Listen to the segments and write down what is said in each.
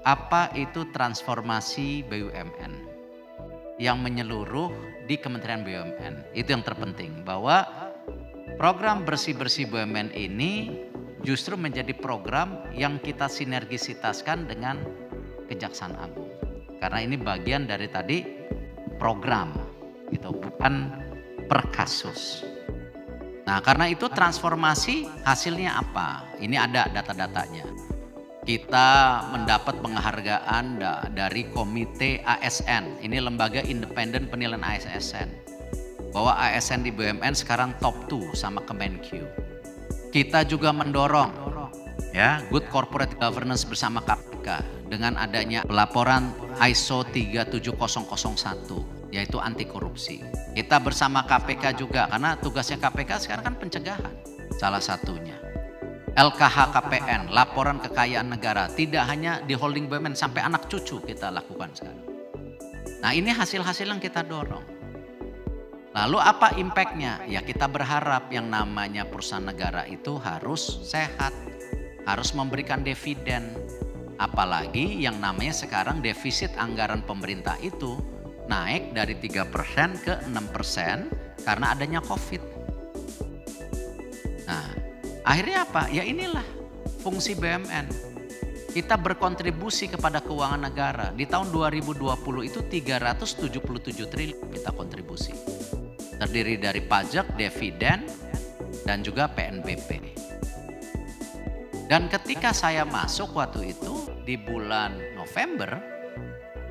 apa itu transformasi BUMN yang menyeluruh di Kementerian BUMN. Itu yang terpenting, bahwa program bersih-bersih BUMN ini justru menjadi program yang kita sinergisitaskan dengan Kejaksaan Agung. Karena ini bagian dari tadi program gitu, bukan per kasus. Nah, karena itu transformasi hasilnya apa? Ini ada data-datanya. Kita mendapat penghargaan dari Komite ASN. Ini lembaga independen penilaian ASN. Bahwa ASN di BUMN sekarang top 2 sama Kemenq. Kita juga mendorong ya good corporate governance bersama KPK dengan adanya pelaporan ISO 37001 yaitu anti korupsi. Kita bersama KPK juga karena tugasnya KPK sekarang kan pencegahan salah satunya. LKHKPN, laporan kekayaan negara, tidak hanya di holding BUMN, sampai anak cucu kita lakukan sekarang. Nah, ini hasil-hasil yang kita dorong. Lalu apa impactnya? Ya, kita berharap yang namanya perusahaan negara itu harus sehat, harus memberikan dividen. Apalagi yang namanya sekarang defisit anggaran pemerintah itu naik dari 3% ke 6% karena adanya COVID. Nah, akhirnya apa? Ya inilah fungsi BUMN. Kita berkontribusi kepada keuangan negara. Di tahun 2020 itu 377 triliun kita kontribusi. Terdiri dari pajak, dividen, dan juga PNBP. Dan ketika saya masuk waktu itu di bulan November,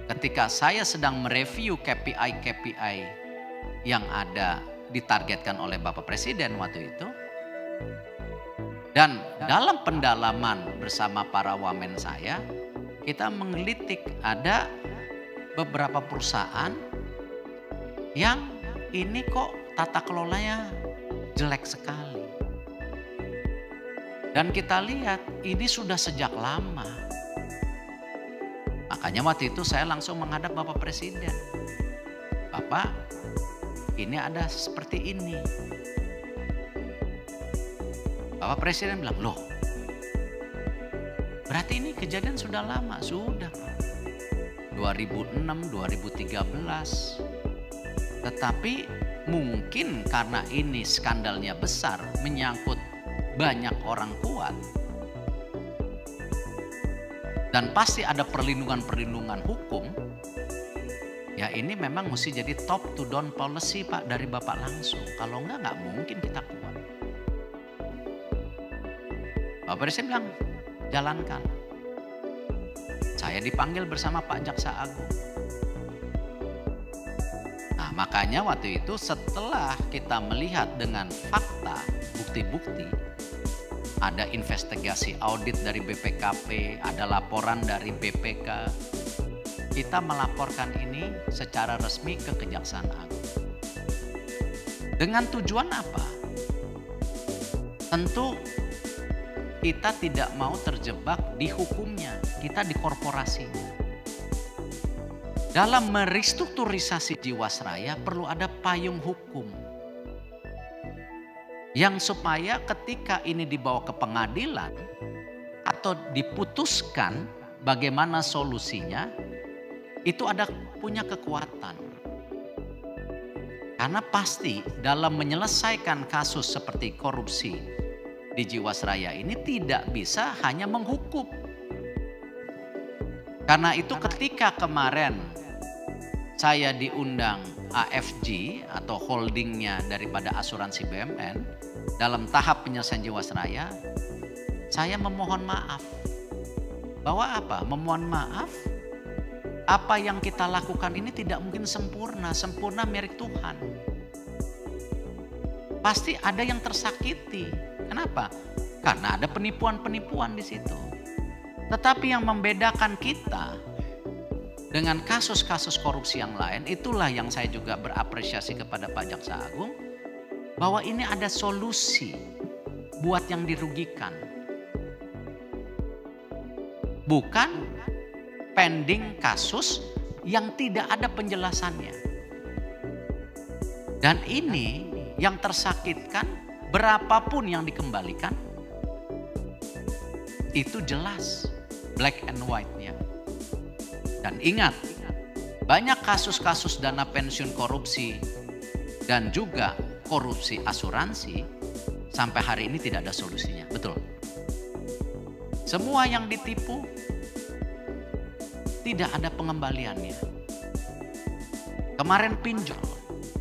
ketika saya sedang mereview KPI-KPI yang ada ditargetkan oleh Bapak Presiden waktu itu, dan dalam pendalaman bersama para wamen saya, kita menggelitik ada beberapa perusahaan yang ini kok tata kelolanya jelek sekali. Dan kita lihat ini sudah sejak lama. Makanya waktu itu saya langsung menghadap Bapak Presiden. Bapak, ini ada seperti ini. Bapak Presiden bilang, loh berarti ini kejadian sudah lama, sudah 2006, 2013. Tetapi mungkin karena ini skandalnya besar, menyangkut banyak orang kuat. Dan pasti ada perlindungan-perlindungan hukum. Ya ini memang mesti jadi top to down policy Pak dari Bapak langsung. Kalau enggak mungkin kita kuat. Bapak Presiden bilang, jalankan. Saya dipanggil bersama Pak Jaksa Agung. Nah makanya waktu itu setelah kita melihat dengan fakta, bukti-bukti, ada investigasi audit dari BPKP, ada laporan dari BPK, kita melaporkan ini secara resmi ke Kejaksaan Agung. Dengan tujuan apa? Tentu kita tidak mau terjebak di hukumnya, kita di korporasinya. Dalam merestrukturisasi Jiwasraya perlu ada payung hukum. Yang supaya ketika ini dibawa ke pengadilan atau diputuskan bagaimana solusinya, itu ada punya kekuatan. Karena pasti dalam menyelesaikan kasus seperti korupsi di Jiwasraya ini tidak bisa hanya menghukum. Karena itu ketika kemarin saya diundang AFG atau holdingnya daripada asuransi BUMN dalam tahap penyelesaian Jiwasraya, saya memohon maaf. Bahwa apa? Memohon maaf, apa yang kita lakukan ini tidak mungkin sempurna. Sempurna milik Tuhan. Pasti ada yang tersakiti. Kenapa? Karena ada penipuan-penipuan di situ. Tetapi yang membedakan kita dengan kasus-kasus korupsi yang lain, itulah yang saya juga berapresiasi kepada Pak Jaksa Agung, bahwa ini ada solusi buat yang dirugikan. Bukan pending kasus yang tidak ada penjelasannya. Dan ini yang tersakitkan, berapapun yang dikembalikan, itu jelas black and white-nya. Dan ingat, banyak kasus-kasus dana pensiun korupsi dan juga korupsi asuransi sampai hari ini tidak ada solusinya. Betul. Semua yang ditipu tidak ada pengembaliannya. Kemarin pinjol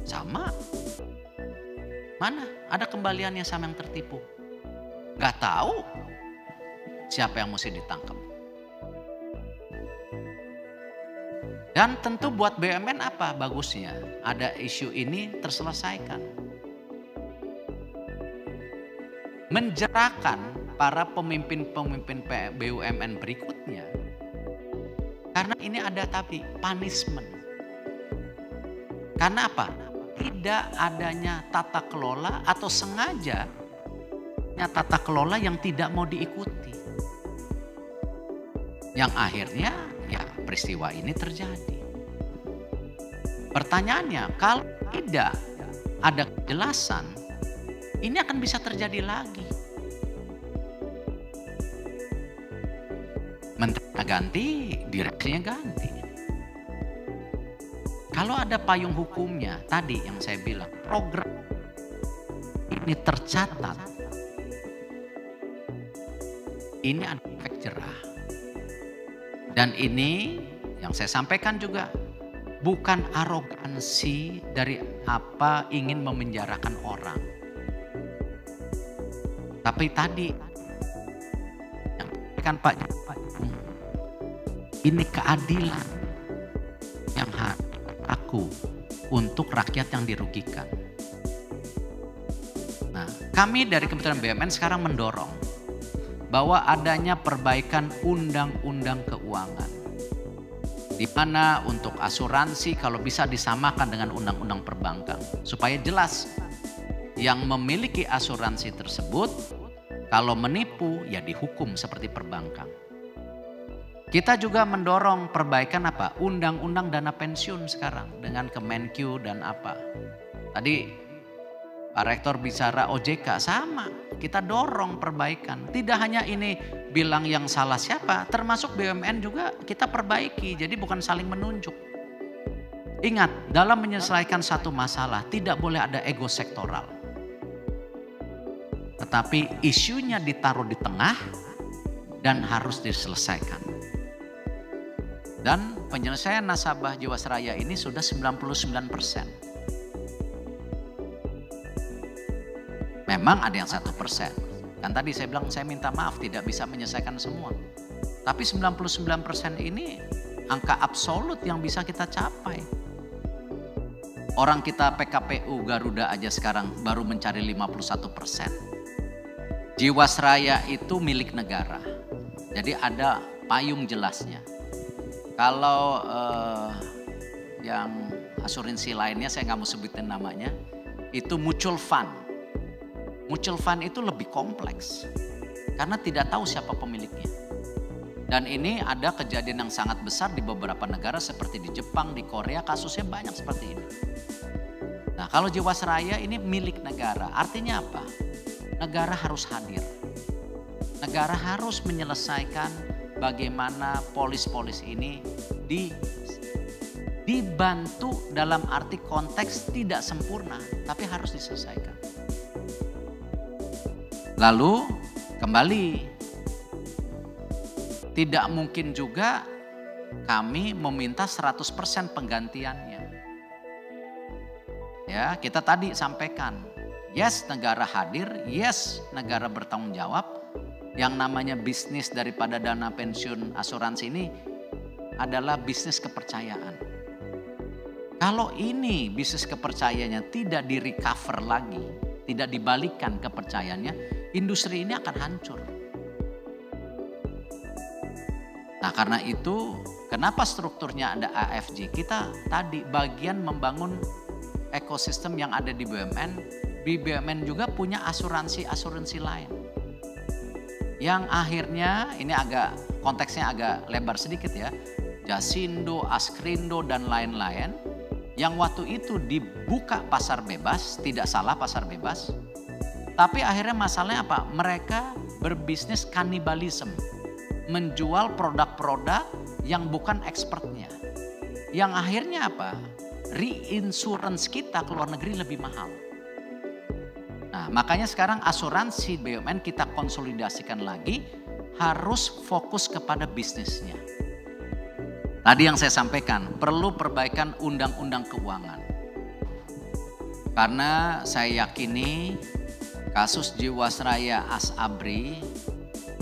sama. Mana ada kembaliannya sama yang tertipu? Gak tahu siapa yang mesti ditangkap. Dan tentu buat BUMN apa bagusnya? Ada isu ini terselesaikan. Menjerahkan para pemimpin-pemimpin BUMN berikutnya. Karena ini ada tapi punishment. Karena apa? Tidak adanya tata kelola atau sengaja tata kelola yang tidak mau diikuti. Yang akhirnya ya peristiwa ini terjadi. Pertanyaannya, kalau tidak ada kejelasan, ini akan bisa terjadi lagi. Menterinya ganti, direksinya ganti. Kalau ada payung hukumnya, tadi yang saya bilang, program ini tercatat, ini ada efek jerah. Dan ini yang saya sampaikan juga bukan arogansi dari apa ingin memenjarakan orang. Tapi tadi yang dikatakan Pak Jokowi, ini keadilan yang harus aku untuk rakyat yang dirugikan. Nah, kami dari Kementerian BUMN sekarang mendorong bahwa adanya perbaikan undang-undang keuangan. Di mana untuk asuransi kalau bisa disamakan dengan undang-undang perbankan. Supaya jelas yang memiliki asuransi tersebut kalau menipu ya dihukum seperti perbankan. Kita juga mendorong perbaikan apa? Undang-undang dana pensiun sekarang dengan Kemenkyu dan apa. Tadi Pak Rektor bicara OJK sama. Kita dorong perbaikan. Tidak hanya ini bilang yang salah siapa, termasuk BUMN juga kita perbaiki. Jadi bukan saling menunjuk. Ingat, dalam menyelesaikan satu masalah tidak boleh ada ego sektoral. Tetapi isunya ditaruh di tengah dan harus diselesaikan. Dan penyelesaian nasabah Jiwasraya ini sudah 99%. Memang ada yang 1%. Kan tadi saya bilang saya minta maaf tidak bisa menyelesaikan semua. Tapi 99% ini angka absolut yang bisa kita capai. Orang kita PKPU Garuda aja sekarang baru mencari 51%. Jiwasraya itu milik negara. Jadi ada payung jelasnya. Kalau yang asuransi lainnya saya nggak mau sebutin namanya, itu mutual fund. Mutual fund itu lebih kompleks karena tidak tahu siapa pemiliknya. Dan ini ada kejadian yang sangat besar di beberapa negara seperti di Jepang, di Korea, kasusnya banyak seperti ini. Nah, kalau Jiwasraya ini milik negara, artinya apa? Negara harus hadir. Negara harus menyelesaikan bagaimana polis-polis ini dibantu dalam arti konteks tidak sempurna, tapi harus diselesaikan. Lalu kembali, tidak mungkin juga kami meminta 100% penggantiannya. Ya, kita tadi sampaikan, yes negara hadir, yes negara bertanggung jawab. Yang namanya bisnis daripada dana pensiun asuransi ini adalah bisnis kepercayaan. Kalau ini bisnis kepercayaannya tidak di-recover lagi, tidak dibalikan kepercayaannya, industri ini akan hancur. Nah, karena itu kenapa strukturnya ada AFG? Kita tadi bagian membangun ekosistem yang ada di BUMN. Di BUMN juga punya asuransi lain. Yang akhirnya ini konteksnya agak lebar sedikit ya. Jasindo, Askrindo dan lain-lain. Yang waktu itu dibuka pasar bebas, tidak salah pasar bebas. Tapi akhirnya masalahnya apa? Mereka berbisnis kanibalisme. menjual produk-produk yang bukan expertnya. Yang akhirnya apa? Reinsurance kita ke luar negeri lebih mahal. Nah, makanya sekarang asuransi BUMN kita konsolidasikan lagi, harus fokus kepada bisnisnya. Tadi yang saya sampaikan, perlu perbaikan undang-undang keuangan. Karena saya yakini kasus Jiwasraya Asabri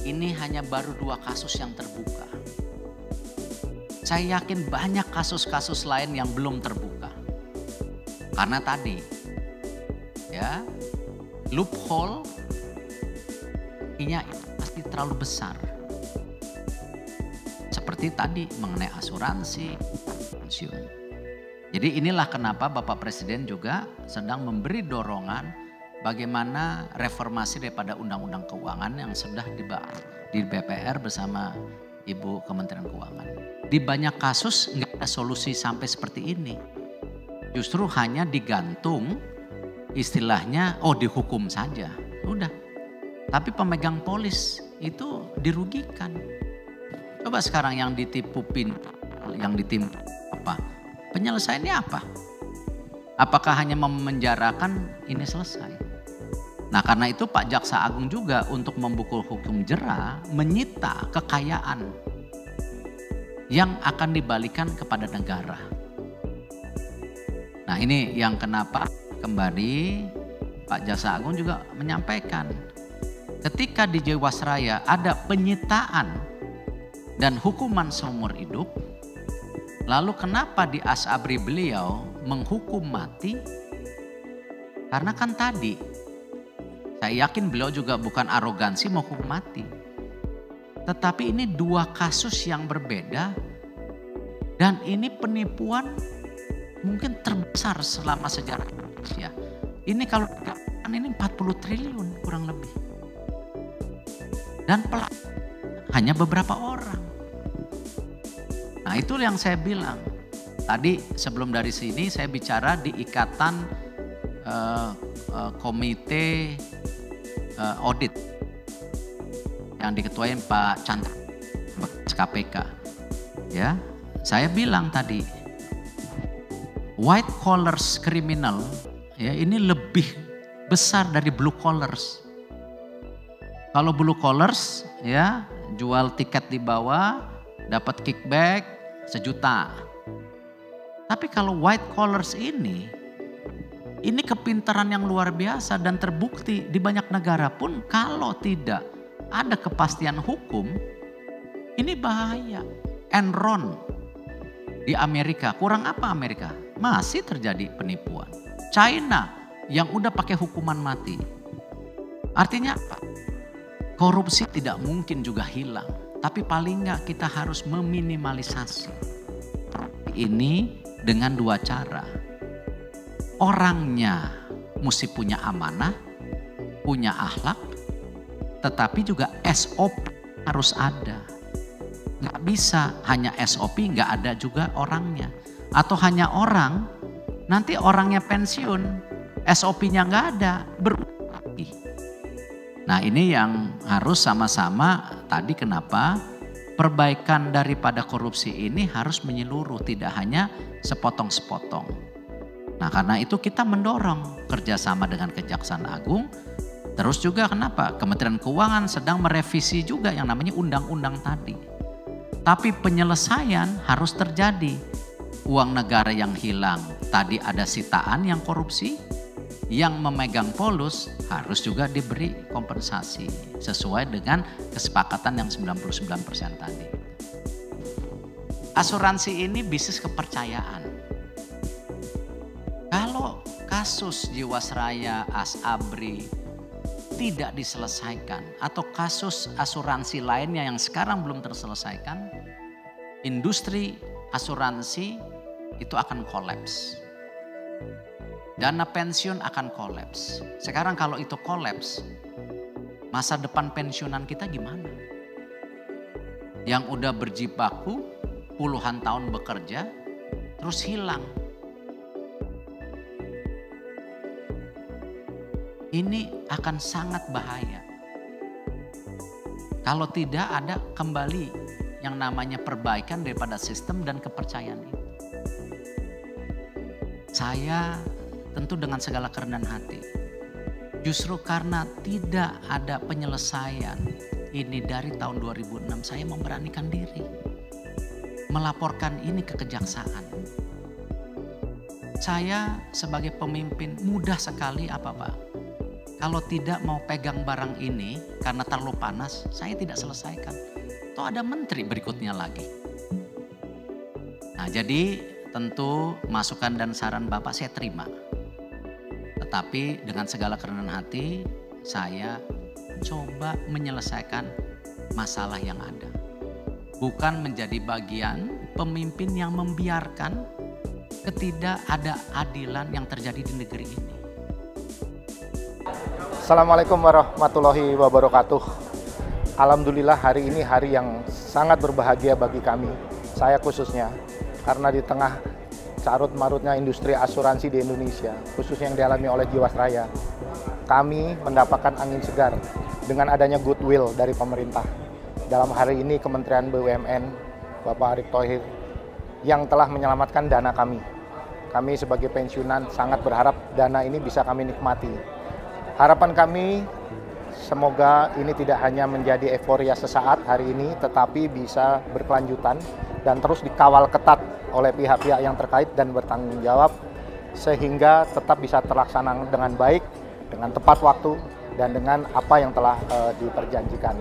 ini hanya baru 2 kasus yang terbuka. Saya yakin banyak kasus-kasus lain yang belum terbuka. Karena tadi ya, loophole ini pasti terlalu besar. Seperti tadi mengenai asuransi, pensiun. Jadi inilah kenapa Bapak Presiden juga sedang memberi dorongan bagaimana reformasi daripada undang-undang keuangan yang sudah dibahas di DPR bersama Ibu Kementerian Keuangan. Di banyak kasus nggak ada solusi sampai seperti ini. Justru hanya digantung istilahnya, dihukum saja, udah. Tapi pemegang polis itu dirugikan. Coba sekarang yang ditipu yang ditimpa apa? Penyelesaiannya apa? Apakah hanya memenjarakan ini selesai? Nah, karena itu Pak Jaksa Agung juga untuk membukul hukum jera menyita kekayaan yang akan dibalikan kepada negara. Nah, ini yang kenapa kembali Pak Jaksa Agung juga menyampaikan ketika di Jiwasraya ada penyitaan dan hukuman seumur hidup, lalu kenapa di Asabri beliau menghukum mati? Karena kan tadi, saya yakin beliau juga bukan arogansi mau hukum mati. Tetapi ini 2 kasus yang berbeda dan ini penipuan mungkin terbesar selama sejarah Indonesia. Ini kalau dikatakan ini 40 triliun kurang lebih. Dan pelaku hanya beberapa orang. Nah, itu yang saya bilang. Tadi sebelum dari sini saya bicara di ikatan komite audit yang diketuai Pak Chandra KPK. Ya, saya bilang tadi white collars criminal ya ini lebih besar dari blue collars. Kalau blue collars ya jual tiket di bawah dapat kickback 1 juta. Tapi kalau white collars ini kepintaran yang luar biasa dan terbukti di banyak negara pun kalau tidak ada kepastian hukum, ini bahaya. Enron di Amerika, kurang apa Amerika? Masih terjadi penipuan. China yang udah pakai hukuman mati. Artinya apa? Korupsi tidak mungkin juga hilang. Tapi paling enggak kita harus meminimalisasi. Ini dengan 2 cara. Orangnya mesti punya amanah, punya akhlak, tetapi juga SOP harus ada. Nggak bisa hanya SOP, nggak ada juga orangnya. Atau hanya orang, nanti orangnya pensiun, SOP-nya nggak ada, berulang lagi. Nah, ini yang harus sama-sama tadi kenapa perbaikan daripada korupsi ini harus menyeluruh, tidak hanya sepotong-sepotong. Nah, karena itu kita mendorong kerjasama dengan Kejaksaan Agung. Terus juga kenapa? Kementerian Keuangan sedang merevisi juga yang namanya undang-undang tadi. Tapi penyelesaian harus terjadi. Uang negara yang hilang, tadi ada sitaan yang korupsi. Yang memegang polus harus juga diberi kompensasi sesuai dengan kesepakatan yang 99% tadi. Asuransi ini bisnis kepercayaan. Kalau kasus Jiwasraya, Asabri tidak diselesaikan atau kasus asuransi lainnya yang sekarang belum terselesaikan, industri asuransi itu akan kolaps. Dana pensiun akan kolaps. Sekarang kalau itu kolaps, masa depan pensiunan kita gimana? Yang udah berjibaku puluhan tahun bekerja, terus hilang. Ini akan sangat bahaya. Kalau tidak ada kembali yang namanya perbaikan daripada sistem dan kepercayaan itu. Saya tentu dengan segala kerendahan hati, justru karena tidak ada penyelesaian ini dari tahun 2006, saya memberanikan diri melaporkan ini ke kejaksaan. Saya sebagai pemimpin mudah sekali apa Pak? Kalau tidak mau pegang barang ini karena terlalu panas, saya tidak selesaikan. Toh ada menteri berikutnya lagi. Nah jadi tentu masukan dan saran Bapak saya terima. Tetapi dengan segala kerendahan hati, saya coba menyelesaikan masalah yang ada. Bukan menjadi bagian pemimpin yang membiarkan ketidakadilan yang terjadi di negeri ini. Assalamualaikum warahmatullahi wabarakatuh. Alhamdulillah hari ini hari yang sangat berbahagia bagi kami, saya khususnya, karena di tengah carut marutnya industri asuransi di Indonesia, khususnya yang dialami oleh Jiwasraya, kami mendapatkan angin segar dengan adanya goodwill dari pemerintah. Dalam hari ini Kementerian BUMN, Bapak Erick Thohir, yang telah menyelamatkan dana kami. Kami sebagai pensiunan sangat berharap dana ini bisa kami nikmati. Harapan kami semoga ini tidak hanya menjadi euforia sesaat hari ini, tetapi bisa berkelanjutan dan terus dikawal ketat oleh pihak-pihak yang terkait dan bertanggung jawab, sehingga tetap bisa terlaksana dengan baik, dengan tepat waktu, dan dengan apa yang telah diperjanjikan.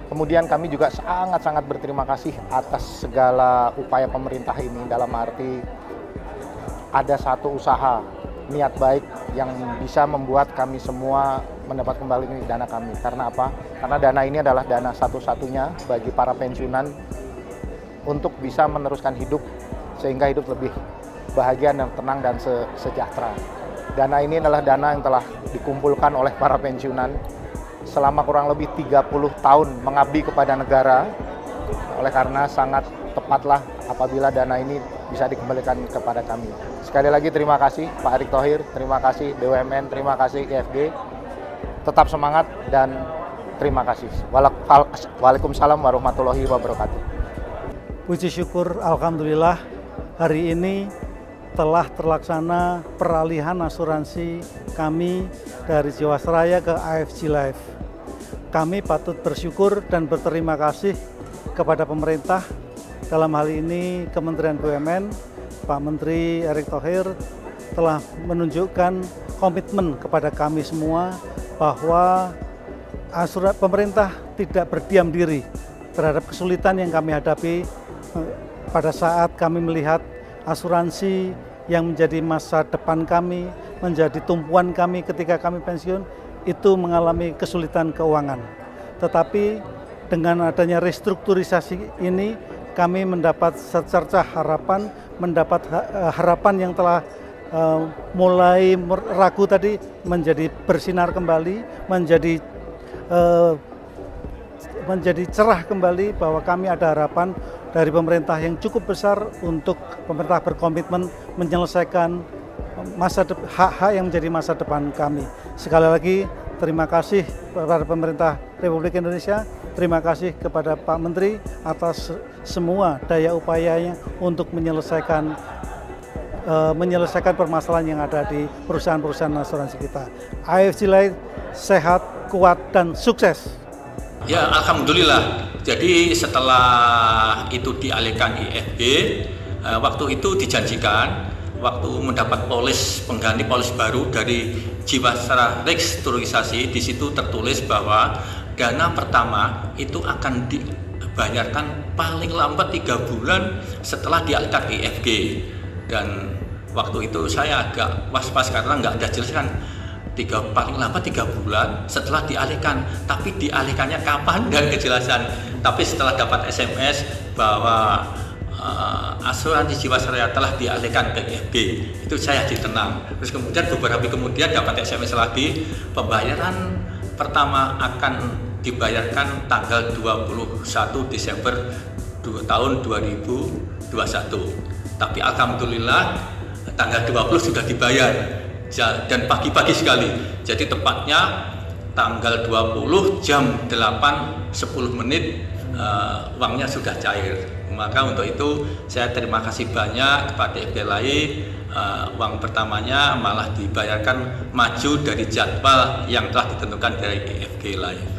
Kemudian kami juga sangat-sangat berterima kasih atas segala upaya pemerintah ini, dalam arti ada satu usaha niat baik yang bisa membuat kami semua mendapat kembali dana kami. Karena apa? Karena dana ini adalah dana satu-satunya bagi para pensiunan untuk bisa meneruskan hidup sehingga hidup lebih bahagia dan tenang dan sejahtera. Dana ini adalah dana yang telah dikumpulkan oleh para pensiunan selama kurang lebih 30 tahun mengabdi kepada negara. Oleh karena sangat tepatlah apabila dana ini bisa dikembalikan kepada kami. Sekali lagi terima kasih Pak Erick Thohir, terima kasih BUMN, terima kasih IFG. Tetap semangat dan terima kasih. Waalaikumsalam warahmatullahi wabarakatuh. Puji syukur Alhamdulillah hari ini telah terlaksana peralihan asuransi kami dari Jiwasraya ke AFG Life. Kami patut bersyukur dan berterima kasih kepada pemerintah, dalam hal ini Kementerian BUMN, Pak Menteri Erick Thohir telah menunjukkan komitmen kepada kami semua bahwa pemerintah tidak berdiam diri terhadap kesulitan yang kami hadapi pada saat kami melihat asuransi yang menjadi masa depan kami, menjadi tumpuan kami ketika kami pensiun, itu mengalami kesulitan keuangan. Tetapi dengan adanya restrukturisasi ini, kami mendapat secercah harapan, mendapat harapan yang telah mulai ragu tadi menjadi bersinar kembali, menjadi cerah kembali, bahwa kami ada harapan dari pemerintah yang cukup besar untuk pemerintah berkomitmen menyelesaikan hak-hak yang menjadi masa depan kami. Sekali lagi terima kasih kepada pemerintah Republik Indonesia, terima kasih kepada Pak Menteri atas semua daya upayanya untuk menyelesaikan permasalahan yang ada di perusahaan-perusahaan asuransi kita. AFG Life sehat, kuat, dan sukses. Ya, alhamdulillah. Jadi setelah itu dialihkan IFG, waktu itu dijanjikan waktu mendapat polis pengganti polis baru dari Jiwasraya restrukturisasi, di situ tertulis bahwa dana pertama itu akan dibayarkan paling lambat 3 bulan setelah dialihkan ke IFG. Dan waktu itu saya agak was-was karena nggak ada jelaskan paling lambat 3 bulan setelah dialihkan, tapi dialihkannya kapan dan kejelasan. Tapi setelah dapat SMS bahwa asuransi Jiwasraya telah dialihkan ke IFG, itu saya ditenang. Terus kemudian beberapa hari kemudian dapat SMS lagi, pembayaran pertama akan dibayarkan tanggal 21 Desember tahun 2021. Tapi alhamdulillah tanggal 20 sudah dibayar dan pagi-pagi sekali. Jadi tepatnya tanggal 20 jam 8.10 menit uangnya sudah cair. Maka untuk itu saya terima kasih banyak kepada IFG Life. Uang pertamanya malah dibayarkan maju dari jadwal yang telah ditentukan dari IFG Life.